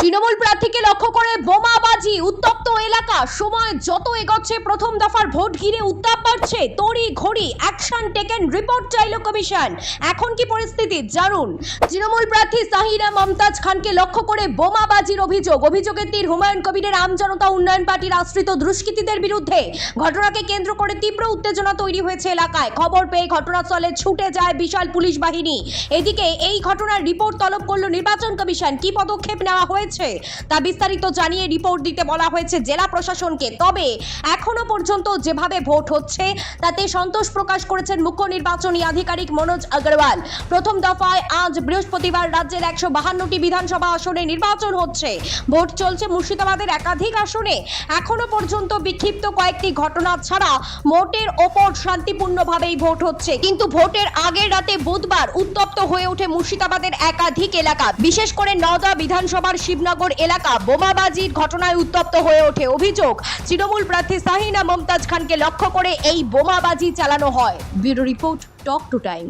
তৃণমূল প্রার্থীকে লক্ষ্য করে বোমাবাজি, উত্তপ্ত এলাকা। সময় যত এগোচ্ছে প্রথম দফার ভোট ঘিরে উত্তাপ বাড়ছে। তড়ি ঘড়ি অ্যাকশন টেকেন, রিপোর্ট চাইল কমিশন। এখন কি পরিস্থিতি জানুন। তৃণমূল প্রার্থী সাহিনা মমতাজ খানকে লক্ষ্য করে বোমাবাজির অভিযোগের তীর হুমায়ুন কবিরের আমজনতা উন্নয়ন পার্টির আশ্রিত দুষ্কৃতীদের বিরুদ্ধে। ঘটনাকে কেন্দ্র করে তীব্র উত্তেজনা তৈরি হয়েছে এলাকায়। খবর পেয়ে ঘটনাস্থলে ছুটে যায় বিশাল পুলিশ বাহিনী। এদিকে এই ঘটনার রিপোর্ট তলব করল নির্বাচন কমিশন। কি পদক্ষেপ নেওয়া হয়েছে তা বিস্তারিত জানিয়ে রিপোর্ট দিতে বলা হয়েছে জেলা প্রশাসনকে। তবে এখনো পর্যন্ত যেভাবে ভোট হচ্ছে তাতে সন্তোষ প্রকাশ করেছেন মুখ্য নির্বাচনী আধিকারিক মনোজ আগরওয়াল। প্রথম দফায় আজ বৃহস্পতিবার রাজ্যের 152টি বিধানসভা আসনে নির্বাচন হচ্ছে। ভোট চলছে মুর্শিদাবাদের একাধিক আসনে। এখনো পর্যন্ত বিক্ষিপ্ত কয়েকটি ঘটনা ছাড়া মোটের ওপর শান্তিপূর্ণভাবেই ভোট হচ্ছে। কিন্তু ভোটের আগের রাতে বুধবার উত্তপ্ত হয়ে ওঠে মুর্শিদাবাদের একাধিক এলাকা, বিশেষ করে নওদা বিধানসভার শিবনগর এলাকা বোমাবাজির ঘটনায় উত্তপ্ত হয়ে ওঠে। অভিযোগ, তৃণমূল প্রার্থী সাহিনা মমতাজ খানকে লক্ষ্য করে এই বোমাবাজি চালানো হয়। Bureau report, talk to time.